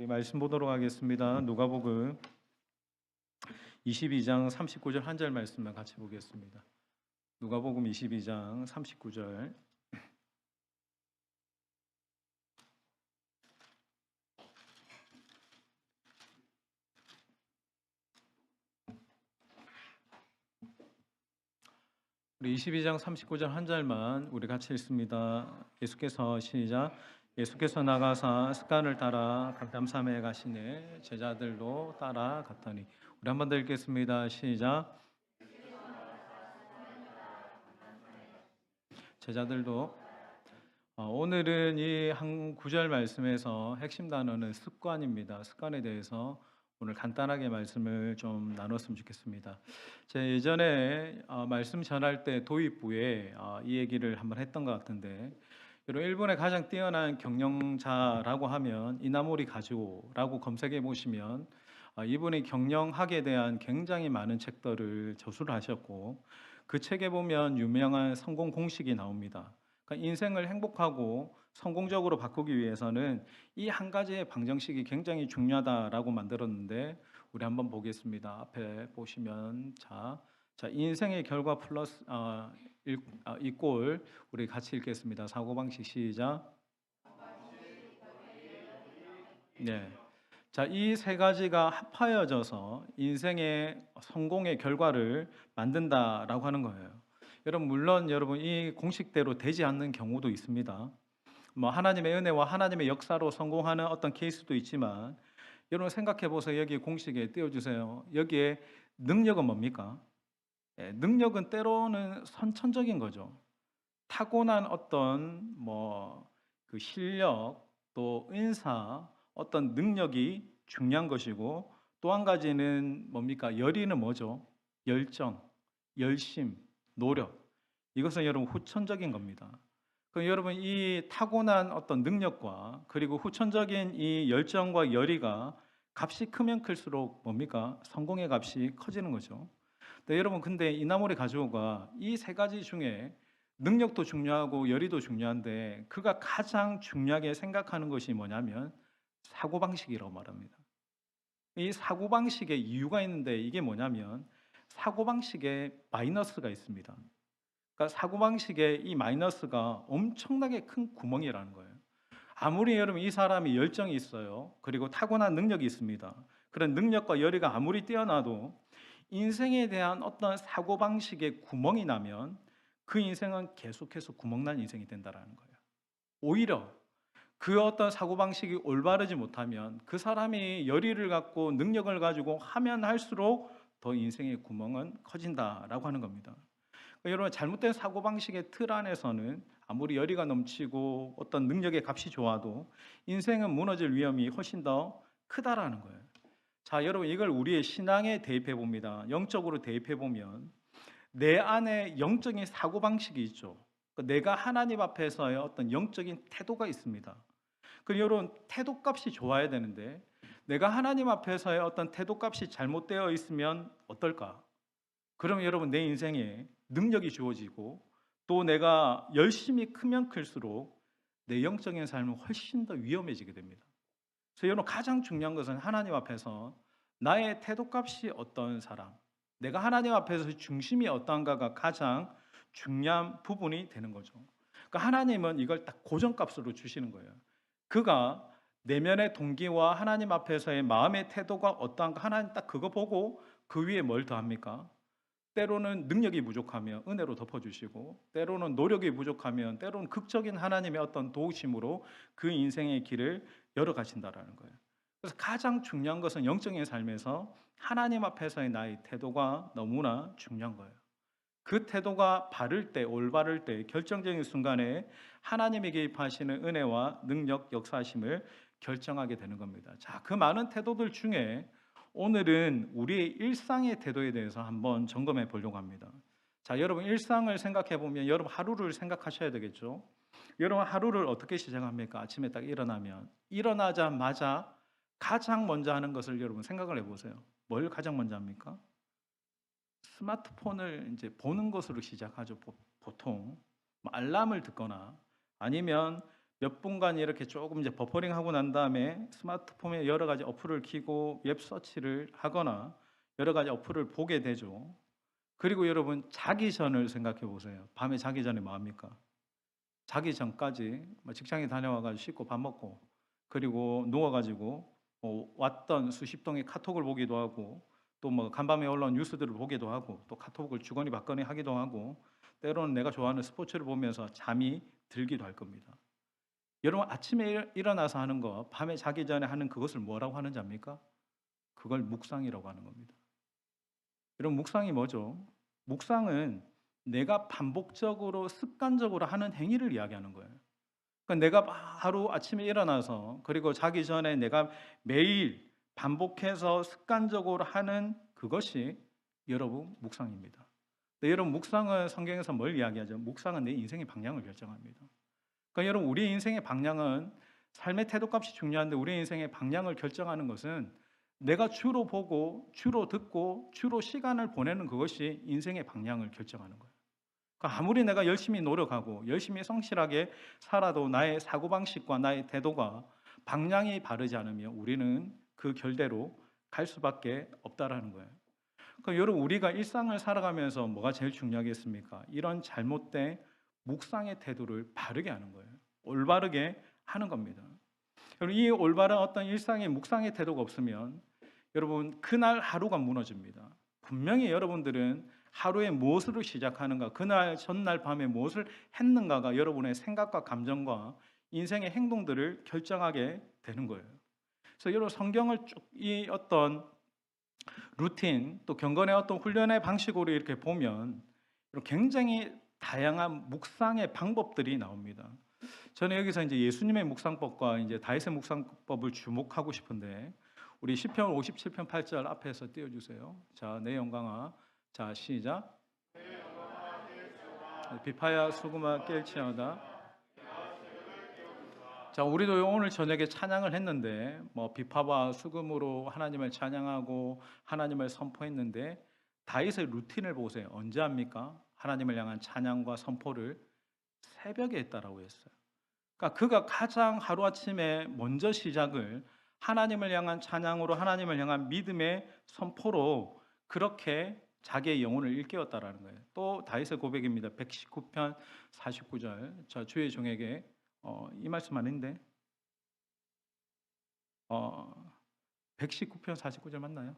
우리 말씀 보도록 하겠습니다. 누가복음 22장 39절 한 절 말씀만 같이 보겠습니다. 누가복음 22장 39절. 우리 22장 39절 한 절만 우리 같이 읽습니다. 예수께서 시작. 예수께서 나가사 습관을 따라 감담산에 가시니 제자들도 따라갔더니. 우리 한 번 더 읽겠습니다. 시작. 제자들도. 오늘은 이 한 구절 말씀에서 핵심 단어는 습관입니다. 습관에 대해서 오늘 간단하게 말씀을 좀 나눴으면 좋겠습니다. 제가 예전에 말씀 전할 때 도입부에 이 얘기를 한번 했던 것 같은데, 일본의 가장 뛰어난 경영자라고 하면 이나모리 가즈오라고 검색해 보시면 이분이 경영학에 대한 굉장히 많은 책들을 저술을 하셨고, 그 책에 보면 유명한 성공 공식이 나옵니다. 그러니까 인생을 행복하고 성공적으로 바꾸기 위해서는 이 한 가지의 방정식이 굉장히 중요하다라고 만들었는데, 우리 한번 보겠습니다. 앞에 보시면 자 인생의 결과 플러스 이꼴, 우리 같이 읽겠습니다. 사고방식 시작. 네. 자, 이 세 가지가 합하여져서 인생의 성공의 결과를 만든다라고 하는 거예요. 여러분, 물론 여러분 이 공식대로 되지 않는 경우도 있습니다. 뭐 하나님의 은혜와 하나님의 역사로 성공하는 어떤 케이스도 있지만, 여러분 생각해 보세요. 여기 공식에 띄워주세요. 여기에 능력은 뭡니까? 능력은 때로는 선천적인 거죠. 타고난 어떤 그 실력, 또 은사, 어떤 능력이 중요한 것이고, 또 한 가지는 뭡니까? 열의는 뭐죠? 열정, 열심, 노력. 이것은 여러분 후천적인 겁니다. 그럼 여러분 이 타고난 어떤 능력과 그리고 후천적인 이 열정과 열의가 값이 크면 클수록 뭡니까? 성공의 값이 커지는 거죠. 여러분, 근데 이나모리 가즈오가 이 세 가지 중에 능력도 중요하고 열의도 중요한데, 그가 가장 중요하게 생각하는 것이 뭐냐면 사고방식이라고 말합니다. 이 사고방식에 이유가 있는데, 이게 뭐냐면 사고방식에 마이너스가 있습니다. 그러니까 사고방식에 이 마이너스가 엄청나게 큰 구멍이라는 거예요. 아무리 여러분 이 사람이 열정이 있어요, 그리고 타고난 능력이 있습니다. 그런 능력과 열의가 아무리 뛰어나도 인생에 대한 어떤 사고방식에 구멍이 나면 그 인생은 계속해서 구멍난 인생이 된다는 거예요. 오히려 그 어떤 사고방식이 올바르지 못하면 그 사람이 열의를 갖고 능력을 가지고 하면 할수록 더 인생의 구멍은 커진다라고 하는 겁니다. 그러니까 여러분, 잘못된 사고방식의 틀 안에서는 아무리 열의가 넘치고 어떤 능력의 값이 좋아도 인생은 무너질 위험이 훨씬 더 크다라는 거예요. 자, 여러분, 이걸 우리의 신앙에 대입해 봅니다. 영적으로 대입해 보면 내 안에 영적인 사고방식이 있죠. 그러니까 내가 하나님 앞에서의 어떤 영적인 태도가 있습니다. 그리고 여러분, 태도값이 좋아야 되는데 내가 하나님 앞에서의 어떤 태도값이 잘못되어 있으면 어떨까? 그러면 여러분, 내 인생에 능력이 주어지고 또 내가 열심히 크면 클수록 내 영적인 삶은 훨씬 더 위험해지게 됩니다. 그래서 여러분, 가장 중요한 것은 하나님 앞에서 나의 태도값이 어떤 사람, 내가 하나님 앞에서 중심이 어떠한가가 가장 중요한 부분이 되는 거죠. 그러니까 하나님은 이걸 딱 고정값으로 주시는 거예요. 그가 내면의 동기와 하나님 앞에서의 마음의 태도가 어떠한가, 하나님 딱 그거 보고 그 위에 뭘 더합니까? 때로는 능력이 부족하면 은혜로 덮어주시고, 때로는 노력이 부족하면 때로는 극적인 하나님의 어떤 도우심으로 그 인생의 길을 열어가신다라는 거예요. 그래서 가장 중요한 것은 영적인 삶에서 하나님 앞에서의 나의 태도가 너무나 중요한 거예요. 그 태도가 바를 때, 올바를 때, 결정적인 순간에 하나님이 개입하시는 은혜와 능력, 역사심을 결정하게 되는 겁니다. 자, 그 많은 태도들 중에 오늘은 우리의 일상의 태도에 대해서 한번 점검해 보려고 합니다. 자, 여러분 일상을 생각해 보면 여러분 하루를 생각하셔야 되겠죠. 여러분 하루를 어떻게 시작합니까? 아침에 딱 일어나자마자 가장 먼저 하는 것을 여러분 생각을 해보세요. 뭘 가장 먼저 합니까? 스마트폰을 이제 보는 것으로 시작하죠. 보통 알람을 듣거나 아니면 몇 분간 이렇게 조금 이제 버퍼링하고 난 다음에 스마트폰에 여러 가지 어플을 켜고 웹 서치를 하거나 여러 가지 어플을 보게 되죠. 그리고 여러분 자기 전을 생각해 보세요. 밤에 자기 전에 뭐 합니까? 자기 전까지 뭐 직장에 다녀와 가지고 씻고 밥 먹고 그리고 누워 가지고 왔던 수십 통의 카톡을 보기도 하고 또 뭐 간밤에 올라온 뉴스들을 보기도 하고 또 카톡을 주거니 받거니 하기도 하고 때로는 내가 좋아하는 스포츠를 보면서 잠이 들기도 할 겁니다. 여러분 아침에 일어나서 하는 거, 밤에 자기 전에 하는 그것을 뭐라고 하는지 압니까? 그걸 묵상이라고 하는 겁니다. 여러분 묵상이 뭐죠? 묵상은 내가 반복적으로 습관적으로 하는 행위를 이야기하는 거예요. 그러니까 내가 하루 아침에 일어나서 그리고 자기 전에 내가 매일 반복해서 습관적으로 하는 그것이 여러분 묵상입니다. 근데 여러분 묵상은 성경에서 뭘 이야기하죠? 묵상은 내 인생의 방향을 결정합니다. 그러니까 여러분 우리 인생의 방향은 삶의 태도값이 중요한데 우리 인생의 방향을 결정하는 것은 내가 주로 보고 주로 듣고 주로 시간을 보내는 그것이 인생의 방향을 결정하는 거예요. 그러니까 아무리 내가 열심히 노력하고 열심히 성실하게 살아도 나의 사고방식과 나의 태도가 방향이 바르지 않으면 우리는 그 결대로 갈 수밖에 없다라는 거예요. 그러니까 여러분 우리가 일상을 살아가면서 뭐가 제일 중요하겠습니까? 이런 잘못된 묵상의 태도를 바르게 하는 거예요. 올바르게 하는 겁니다. 여러분 이 올바른 어떤 일상의 묵상의 태도가 없으면 여러분 그날 하루가 무너집니다. 분명히 여러분들은 하루에 무엇으로 시작하는가, 그날 전날 밤에 무엇을 했는가가 여러분의 생각과 감정과 인생의 행동들을 결정하게 되는 거예요. 그래서 여러분 성경을 쭉 이 어떤 루틴 또 경건의 어떤 훈련의 방식으로 이렇게 보면 굉장히 다양한 묵상의 방법들이 나옵니다. 저는 여기서 이제 예수님의 묵상법과 이제 다윗의 묵상법을 주목하고 싶은데 우리 시편 57편 8절 앞에서 띄워 주세요. 자, 내 영광아. 자, 시작. 비파야 수금아 깰지어다. 자, 우리도 오늘 저녁에 찬양을 했는데 뭐 비파와 수금으로 하나님을 찬양하고 하나님을 선포했는데 다윗의 루틴을 보세요. 언제 합니까? 하나님을 향한 찬양과 선포를 새벽에 했다라고 했어요. 그러니까 그가 가장 하루아침에 먼저 시작을 하나님을 향한 찬양으로 하나님을 향한 믿음의 선포로 그렇게 자기의 영혼을 일깨웠다라는 거예요. 또 다윗의 고백입니다. 119편 49절. 자, 주의 종에게 이 말씀 아닌데 119편 49절 맞나요?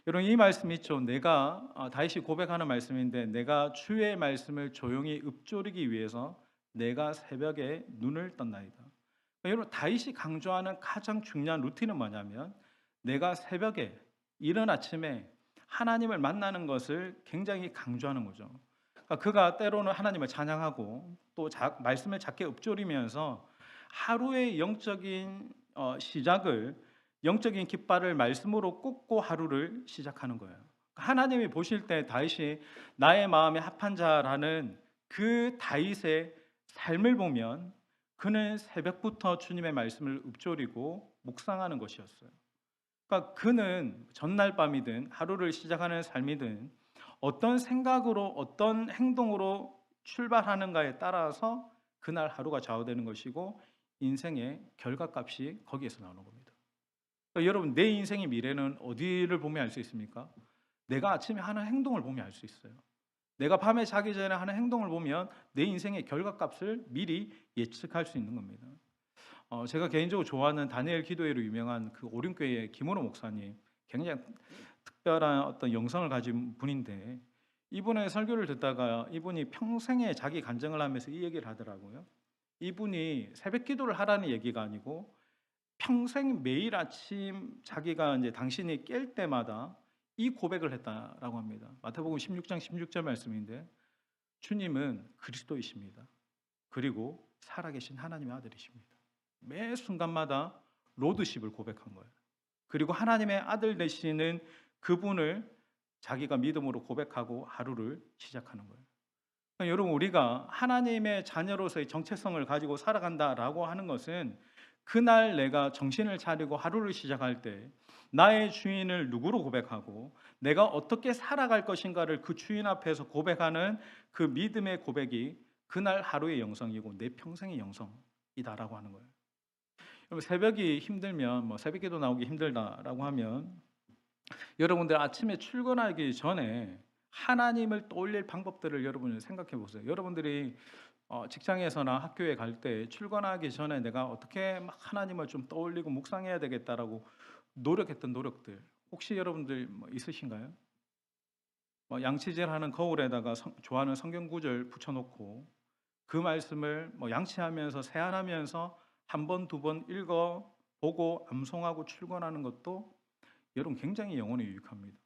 여러분 이 말씀 있죠. 내가 다윗이 고백하는 말씀인데 내가 주의 말씀을 조용히 읊조리기 위해서 내가 새벽에 눈을 떴나이다. 여러분 다윗이 강조하는 가장 중요한 루틴은 뭐냐면 내가 새벽에 이른 아침에 하나님을 만나는 것을 굉장히 강조하는 거죠. 그러니까 그가 때로는 하나님을 찬양하고 또 말씀을 작게 읊조리면서 하루의 영적인 시작을 영적인 깃발을 말씀으로 꽂고 하루를 시작하는 거예요. 하나님이 보실 때 다윗이 나의 마음에 합한 자라는 그 다윗의 삶을 보면 그는 새벽부터 주님의 말씀을 읊조리고 묵상하는 것이었어요. 그러니까 그는 전날 밤이든 하루를 시작하는 삶이든 어떤 생각으로 어떤 행동으로 출발하는가에 따라서 그날 하루가 좌우되는 것이고 인생의 결과값이 거기에서 나오는 겁니다. 그러니까 여러분 내 인생의 미래는 어디를 보면 알 수 있습니까? 내가 아침에 하는 행동을 보면 알 수 있어요. 내가 밤에 자기 전에 하는 행동을 보면 내 인생의 결과값을 미리 예측할 수 있는 겁니다. 제가 개인적으로 좋아하는 다니엘 기도회로 유명한 그 오륜교회의 김원호 목사님, 굉장히 특별한 어떤 영성을 가진 분인데 이분의 설교를 듣다가 이분이 평생에 자기 간증을 하면서 이 얘기를 하더라고요. 이분이 새벽 기도를 하라는 얘기가 아니고 평생 매일 아침 자기가 이제 당신이 깰 때마다 이 고백을 했다라고 합니다. 마태복음 16장 16절 말씀인데 주님은 그리스도이십니다. 그리고 살아계신 하나님의 아들이십니다. 매 순간마다 로드십을 고백한 거예요. 그리고 하나님의 아들 되시는 그분을 자기가 믿음으로 고백하고 하루를 시작하는 거예요. 그러니까 여러분 우리가 하나님의 자녀로서의 정체성을 가지고 살아간다라고 하는 것은 그날 내가 정신을 차리고 하루를 시작할 때 나의 주인을 누구로 고백하고 내가 어떻게 살아갈 것인가를 그 주인 앞에서 고백하는 그 믿음의 고백이 그날 하루의 영성이고 내 평생의 영성이다라고 하는 거예요. 여러분 새벽이 힘들면 뭐 새벽기도 나오기 힘들다라고 하면 여러분들 아침에 출근하기 전에 하나님을 떠올릴 방법들을 여러분이 생각해 보세요. 여러분들이 직장에서나 학교에 갈 때 출근하기 전에 내가 어떻게 막 하나님을 좀 떠올리고 묵상해야 되겠다라고 노력했던 노력들 혹시 여러분들 뭐 있으신가요? 양치질하는 거울에다가 좋아하는 성경 구절 붙여놓고 그 말씀을 양치하면서 세안하면서 한 번, 두 번 읽어 보고 암송하고 출근하는 것도 여러분 굉장히 영혼에 유익합니다.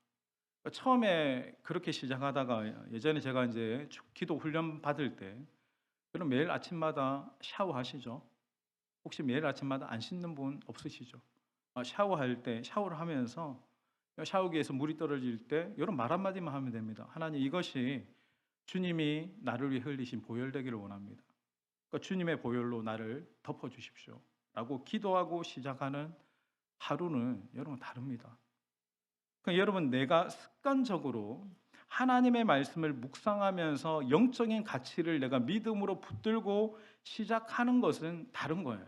처음에 그렇게 시작하다가 예전에 제가 이제 기도 훈련 받을 때 여러분 매일 아침마다 샤워하시죠? 혹시 매일 아침마다 안 씻는 분 없으시죠? 샤워할 때 샤워를 하면서 샤워기에서 물이 떨어질 때 여러분 말 한마디만 하면 됩니다. 하나님 이것이 주님이 나를 위해 흘리신 보혈되기를 원합니다. 그러니까 주님의 보혈로 나를 덮어주십시오 라고 기도하고 시작하는 하루는 여러분 다릅니다. 그러니까 여러분 내가 습관적으로 하나님의 말씀을 묵상하면서 영적인 가치를 내가 믿음으로 붙들고 시작하는 것은 다른 거예요.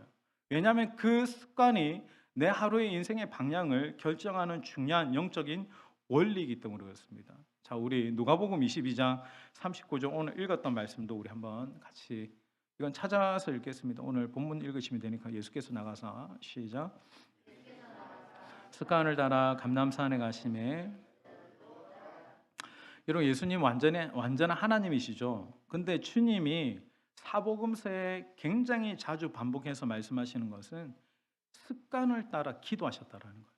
왜냐하면 그 습관이 내 하루의 인생의 방향을 결정하는 중요한 영적인 원리이기 때문에 그렇습니다. 자, 우리 누가복음 22장 39절 오늘 읽었던 말씀도 우리 한번 같이 이건 찾아서 읽겠습니다. 오늘 본문 읽으시면 되니까 예수께서 나가서 시작. 습관을 따라 감람산에 가심에 여러분 예수님 완전한 하나님이시죠. 근데 주님이 사복음서에 굉장히 자주 반복해서 말씀하시는 것은 습관을 따라 기도하셨다라는 거예요.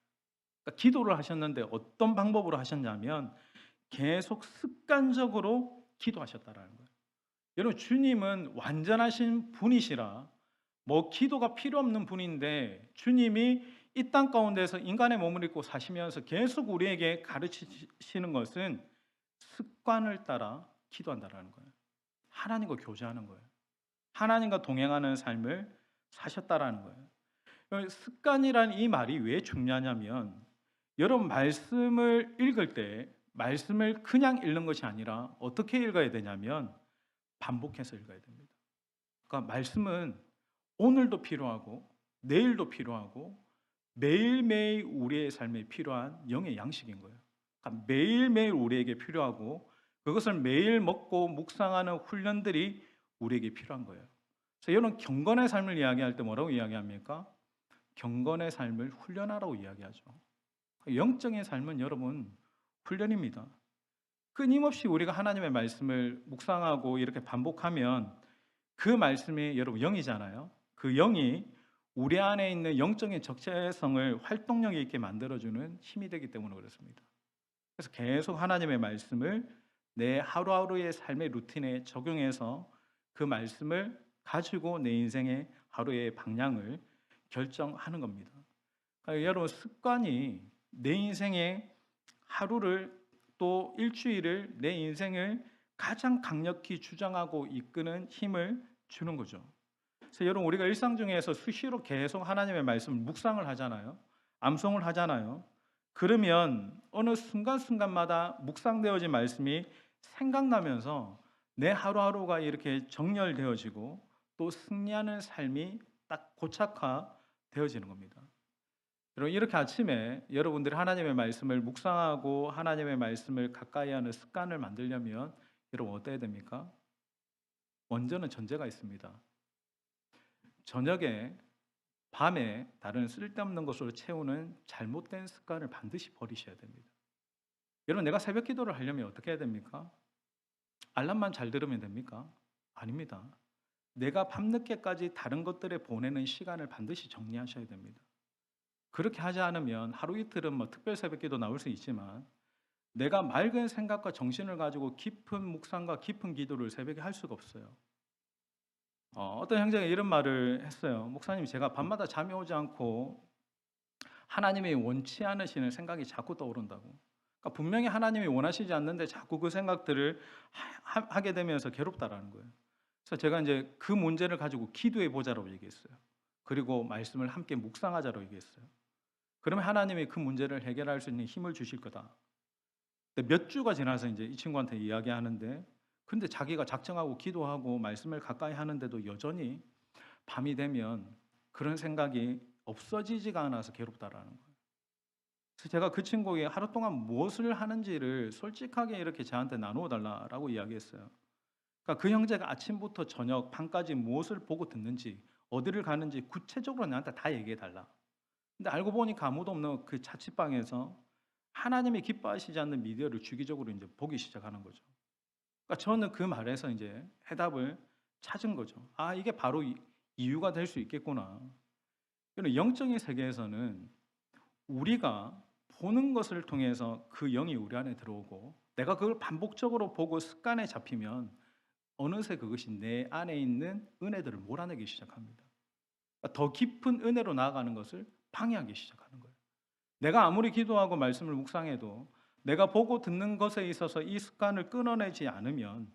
그러니까 기도를 하셨는데 어떤 방법으로 하셨냐면 계속 습관적으로 기도하셨다라는 거예요. 여러분 주님은 완전하신 분이시라 기도가 필요 없는 분인데 주님이 이 땅 가운데서 인간의 몸을 입고 사시면서 계속 우리에게 가르치시는 것은 습관을 따라 기도한다라는 거예요. 하나님과 교제하는 거예요. 하나님과 동행하는 삶을 사셨다라는 거예요. 습관이란 이 말이 왜 중요하냐면 여러분 말씀을 읽을 때 말씀을 그냥 읽는 것이 아니라 어떻게 읽어야 되냐면 반복해서 읽어야 됩니다. 그러니까 말씀은 오늘도 필요하고 내일도 필요하고 매일매일 우리의 삶에 필요한 영의 양식인 거예요. 그러니까 매일매일 우리에게 필요하고 그것을 매일 먹고 묵상하는 훈련들이 우리에게 필요한 거예요. 그래서 여러분 경건의 삶을 이야기할 때 뭐라고 이야기합니까? 경건의 삶을 훈련하라고 이야기하죠. 영적인 삶은 여러분 훈련입니다. 끊임없이 우리가 하나님의 말씀을 묵상하고 이렇게 반복하면 그 말씀이 여러분 영이잖아요. 그 영이 우리 안에 있는 영적인 적재성을 활동력 있게 만들어주는 힘이 되기 때문에 그렇습니다. 그래서 계속 하나님의 말씀을 내 하루하루의 삶의 루틴에 적용해서 그 말씀을 가지고 내 인생의 하루의 방향을 결정하는 겁니다. 그러니까 여러분 습관이 내 인생의 하루를 또 일주일을 내 인생을 가장 강력히 주장하고 이끄는 힘을 주는 거죠. 그래서 여러분 우리가 일상 중에서 수시로 계속 하나님의 말씀을 묵상을 하잖아요. 암송을 하잖아요. 그러면 어느 순간순간마다 묵상되어진 말씀이 생각나면서 내 하루하루가 이렇게 정렬되어지고 또 승리하는 삶이 딱 고착화되어지는 겁니다. 여러분 이렇게 아침에 여러분들이 하나님의 말씀을 묵상하고 하나님의 말씀을 가까이 하는 습관을 만들려면 여러분 어때야 됩니까? 먼저는 전제가 있습니다. 저녁에 밤에 다른 쓸데없는 것으로 채우는 잘못된 습관을 반드시 버리셔야 됩니다. 여러분 내가 새벽 기도를 하려면 어떻게 해야 됩니까? 알람만 잘 들으면 됩니까? 아닙니다. 내가 밤늦게까지 다른 것들에 보내는 시간을 반드시 정리하셔야 됩니다. 그렇게 하지 않으면 하루 이틀은 특별 새벽 기도 나올 수 있지만 내가 맑은 생각과 정신을 가지고 깊은 묵상과 깊은 기도를 새벽에 할 수가 없어요. 어떤 형제가 이런 말을 했어요. 목사님 제가 밤마다 잠이 오지 않고 하나님이 원치 않으시는 생각이 자꾸 떠오른다고. 그러니까 분명히 하나님이 원하시지 않는데 자꾸 그 생각들을 하게 되면서 괴롭다라는 거예요. 그래서 제가 이제 그 문제를 가지고 기도해 보자라고 얘기했어요. 그리고 말씀을 함께 묵상하자라고 얘기했어요. 그러면 하나님이 그 문제를 해결할 수 있는 힘을 주실 거다. 몇 주가 지나서 이제 이 친구한테 이야기하는데 근데 자기가 작정하고 기도하고 말씀을 가까이 하는데도 여전히 밤이 되면 그런 생각이 없어지지가 않아서 괴롭다라는 거예요. 그래서 제가 그 친구에게 하루 동안 무엇을 하는지를 솔직하게 이렇게 저한테 나누어 달라라고 이야기했어요. 그러니까 그 형제가 아침부터 저녁 밤까지 무엇을 보고 듣는지, 어디를 가는지 구체적으로 나한테 다 얘기해 달라. 근데 알고 보니까 아무도 없는 그 자취방에서 하나님이 기뻐하시지 않는 미디어를 주기적으로 이제 보기 시작하는 거죠. 그러니까 저는 그 말에서 이제 해답을 찾은 거죠. 아, 이게 바로 이유가 될 수 있겠구나. 그리고 영적인 세계에서는 우리가 보는 것을 통해서 그 영이 우리 안에 들어오고, 내가 그걸 반복적으로 보고 습관에 잡히면 어느새 그것이 내 안에 있는 은혜들을 몰아내기 시작합니다. 그러니까 더 깊은 은혜로 나아가는 것을 방해하기 시작하는 거예요. 내가 아무리 기도하고 말씀을 묵상해도 내가 보고 듣는 것에 있어서 이 습관을 끊어내지 않으면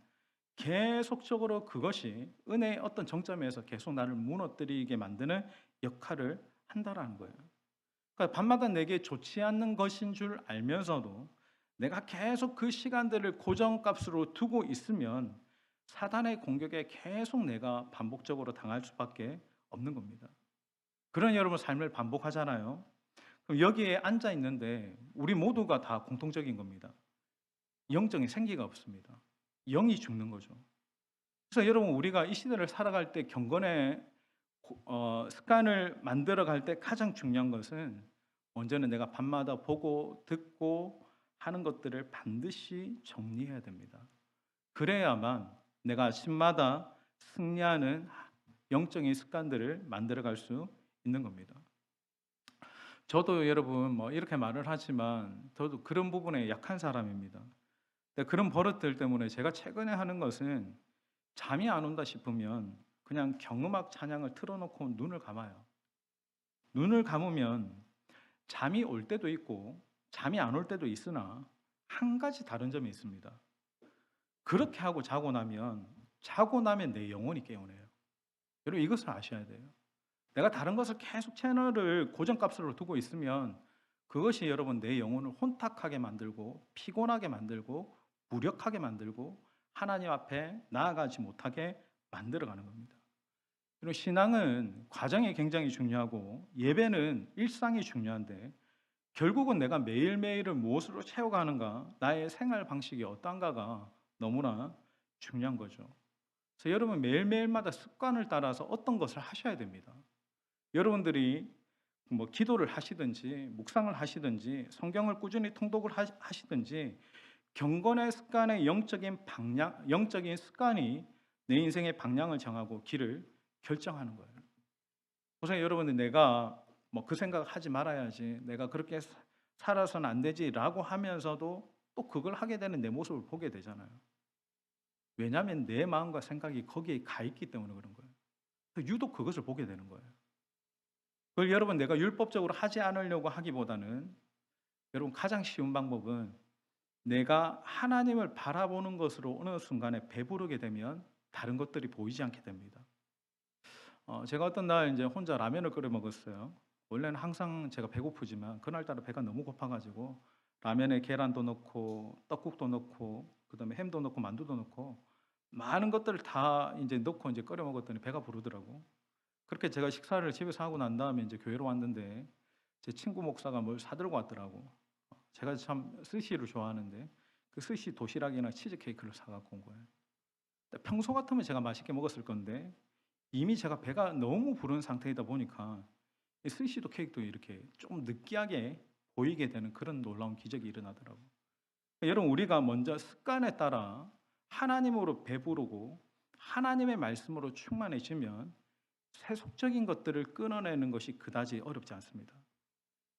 계속적으로 그것이 은혜의 어떤 정점에서 계속 나를 무너뜨리게 만드는 역할을 한다라는 거예요. 그러니까 밤마다 내게 좋지 않는 것인 줄 알면서도 내가 계속 그 시간들을 고정값으로 두고 있으면 사단의 공격에 계속 내가 반복적으로 당할 수밖에 없는 겁니다. 그런 여러분 삶을 반복하잖아요. 그럼 여기에 앉아 있는데 우리 모두가 다 공통적인 겁니다. 영적인 생기가 없습니다. 영이 죽는 거죠. 그래서 여러분 우리가 이 시대를 살아갈 때 경건의 습관을 만들어 갈 때 가장 중요한 것은 먼저는 내가 밤마다 보고 듣고 하는 것들을 반드시 정리해야 됩니다. 그래야만 내가 아침마다 승리하는 영적인 습관들을 만들어 갈 수 있는 겁니다. 저도 여러분 뭐 이렇게 말을 하지만 저도 그런 부분에 약한 사람입니다. 근데 그런 버릇들 때문에 제가 최근에 하는 것은 잠이 안 온다 싶으면 그냥 경음악 찬양을 틀어놓고 눈을 감아요. 눈을 감으면 잠이 올 때도 있고 잠이 안 올 때도 있으나 한 가지 다른 점이 있습니다. 그렇게 하고 자고 나면 내 영혼이 깨어나요. 여러분 이것을 아셔야 돼요. 내가 다른 것을 계속 채널을 고정값으로 두고 있으면 그것이 여러분 내 영혼을 혼탁하게 만들고 피곤하게 만들고 무력하게 만들고 하나님 앞에 나아가지 못하게 만들어가는 겁니다. 그리고 신앙은 과정이 굉장히 중요하고 예배는 일상이 중요한데 결국은 내가 매일매일을 무엇으로 채워가는가, 나의 생활 방식이 어떤가가 너무나 중요한 거죠. 그래서 여러분 매일매일마다 습관을 따라서 어떤 것을 하셔야 됩니다. 여러분들이 뭐 기도를 하시든지 묵상을 하시든지 성경을 꾸준히 통독을 하시든지 경건의 습관의 영적인 방향, 영적인 습관이 내 인생의 방향을 정하고 길을 결정하는 거예요. 우선 여러분들 내가 뭐 그 생각을 하지 말아야지, 내가 그렇게 살아서는 안 되지라고 하면서도 또 그걸 하게 되는 내 모습을 보게 되잖아요. 왜냐하면 내 마음과 생각이 거기에 가 있기 때문에 그런 거예요. 유독 그것을 보게 되는 거예요. 그걸 여러분 내가 율법적으로 하지 않으려고 하기보다는 여러분 가장 쉬운 방법은 내가 하나님을 바라보는 것으로 어느 순간에 배부르게 되면 다른 것들이 보이지 않게 됩니다. 제가 어떤 날 이제 혼자 라면을 끓여 먹었어요. 원래는 항상 제가 배고프지만 그날따라 배가 너무 고파가지고 라면에 계란도 넣고 떡국도 넣고 그다음에 햄도 넣고 만두도 넣고 많은 것들을 다 이제 넣고 이제 끓여 먹었더니 배가 부르더라고. 그렇게 제가 식사를 집에서 하고 난 다음에 이제 교회로 왔는데 제 친구 목사가 뭘 사들고 왔더라고. 제가 참 스시를 좋아하는데 그 스시 도시락이나 치즈 케이크를 사갖고 온 거예요. 평소 같으면 제가 맛있게 먹었을 건데 이미 제가 배가 너무 부른 상태이다 보니까 이 스시도 케이크도 이렇게 좀 느끼하게 보이게 되는 그런 놀라운 기적이 일어나더라고요. 여러분 우리가 먼저 습관에 따라 하나님으로 배부르고 하나님의 말씀으로 충만해지면 세속적인 것들을 끊어내는 것이 그다지 어렵지 않습니다.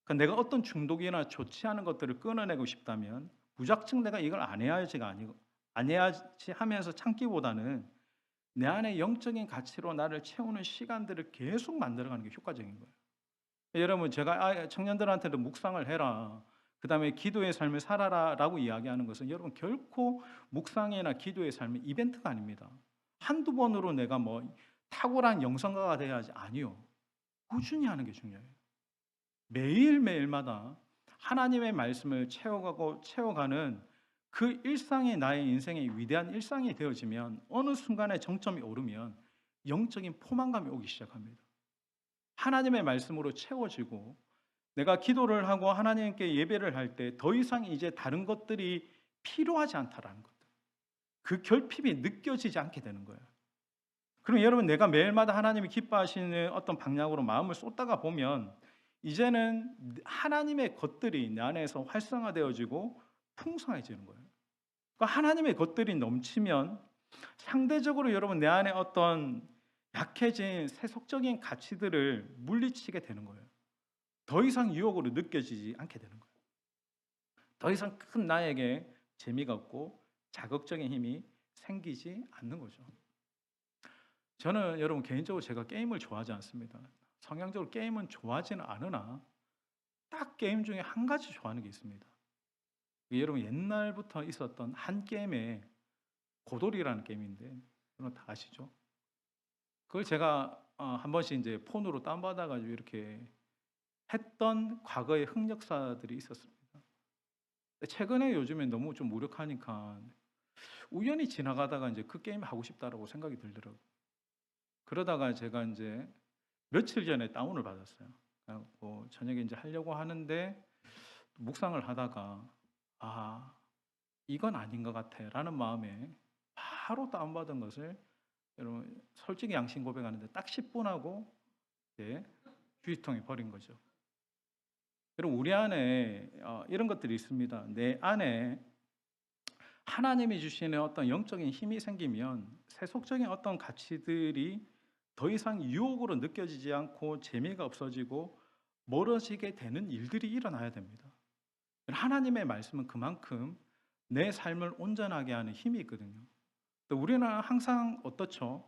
그러니까 내가 어떤 중독이나 좋지 않은 것들을 끊어내고 싶다면 무작정 내가 이걸 안 해야지가 아니고 안 해야지 하면서 참기보다는 내 안에 영적인 가치로 나를 채우는 시간들을 계속 만들어가는 게 효과적인 거예요. 여러분 제가 청년들한테도 묵상을 해라, 그다음에 기도의 삶을 살아라라고 이야기하는 것은 여러분 결코 묵상이나 기도의 삶은 이벤트가 아닙니다. 한두 번으로 내가 뭐 탁월한 영성가가 돼야지, 아니요. 꾸준히 하는 게 중요해요. 매일매일마다 하나님의 말씀을 채워가는 그 일상이 나의 인생의 위대한 일상이 되어지면 어느 순간에 정점이 오르면 영적인 포만감이 오기 시작합니다. 하나님의 말씀으로 채워지고 내가 기도를 하고 하나님께 예배를 할 때 더 이상 이제 다른 것들이 필요하지 않다라는 것들. 그 결핍이 느껴지지 않게 되는 거예요. 그럼 여러분 내가 매일마다 하나님이 기뻐하시는 어떤 방향으로 마음을 쏟다가 보면 이제는 하나님의 것들이 내 안에서 활성화되어지고 풍성해지는 거예요. 그러니까 하나님의 것들이 넘치면 상대적으로 여러분 내 안에 어떤 약해진 세속적인 가치들을 물리치게 되는 거예요. 더 이상 유혹으로 느껴지지 않게 되는 거예요. 더 이상 큰 나에게 재미가 없고 자극적인 힘이 생기지 않는 거죠. 저는 여러분 개인적으로 제가 게임을 좋아하지 않습니다. 성향적으로 게임은 좋아하지는 않으나 딱 게임 중에 한 가지 좋아하는 게 있습니다. 여러분 옛날부터 있었던 한 게임에 고돌이라는 게임인데 여러분 다 아시죠? 그걸 제가 한 번씩 이제 폰으로 다운받아 가지고 이렇게 했던 과거의 흑역사들이 있었습니다. 최근에 요즘에 너무 좀 무력하니까 우연히 지나가다가 이제 그 게임 하고 싶다라고 생각이 들더라고요. 그러다가 제가 이제 며칠 전에 다운을 받았어요. 그래갖고 저녁에 이제 하려고 하는데 묵상을 하다가 아 이건 아닌 것 같아라는 마음에 바로 다운받은 것을 여러분 솔직히 양심 고백하는데 딱 10분 하고 이제 휴지통에 버린 거죠. 여러분 우리 안에 이런 것들이 있습니다. 내 안에 하나님이 주시는 어떤 영적인 힘이 생기면 세속적인 어떤 가치들이 더 이상 유혹으로 느껴지지 않고 재미가 없어지고 멀어지게 되는 일들이 일어나야 됩니다. 하나님의 말씀은 그만큼 내 삶을 온전하게 하는 힘이 있거든요. 또 우리는 항상 어떻죠?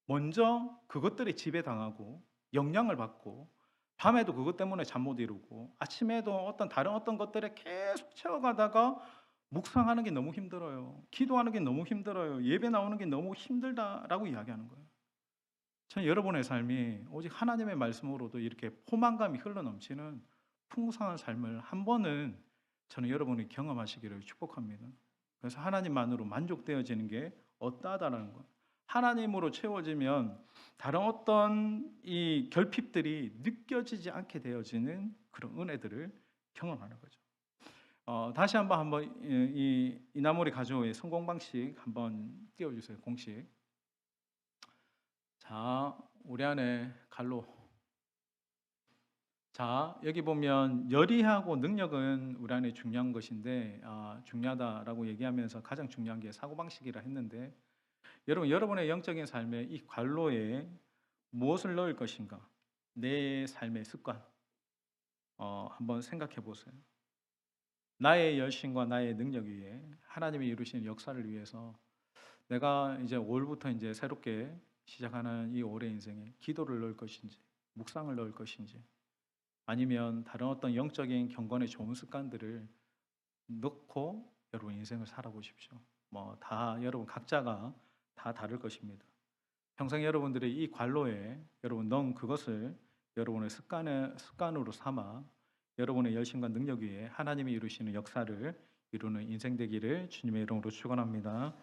먼저 그것들에 지배당하고 영향을 받고 밤에도 그것 때문에 잠 못 이루고 아침에도 어떤 다른 어떤 것들에 계속 채워가다가 묵상하는 게 너무 힘들어요. 기도하는 게 너무 힘들어요. 예배 나오는 게 너무 힘들다라고 이야기하는 거예요. 저는 여러분의 삶이 오직 하나님의 말씀으로도 이렇게 포만감이 흘러넘치는 풍성한 삶을 한 번은 저는 여러분이 경험하시기를 축복합니다. 그래서 하나님만으로 만족되어지는 게 어떠하다라는 거예요. 하나님으로 채워지면 다른 어떤 이 결핍들이 느껴지지 않게 되어지는 그런 은혜들을 경험하는 거죠. 다시 한번 이 이나무리 가족의 성공 방식 한번 띄워주세요. 공식. 자, 우리 안에 갈로. 자, 여기 보면 열의하고 능력은 우리 안에 중요한 것인데 중요하다라고 얘기하면서 가장 중요한 게 사고방식이라 했는데 여러분의 영적인 삶에 이 관로에 무엇을 넣을 것인가? 내 삶의 습관 한번 생각해 보세요. 나의 열심과 나의 능력 위에 하나님이 이루시는 역사를 위해서 내가 이제 올부터 이제 새롭게 시작하는 이 올해 인생에 기도를 넣을 것인지 묵상을 넣을 것인지 아니면 다른 어떤 영적인 경건의 좋은 습관들을 넣고 여러분 인생을 살아보십시오. 뭐 다 여러분 각자가 다 다를 것입니다. 평생 여러분들의 이 관로에 여러분 넣은 그것을 여러분의 습관으로 삼아 여러분의 열심과 능력 위에 하나님이 이루시는 역사를 이루는 인생 되기를 주님의 이름으로 축원합니다.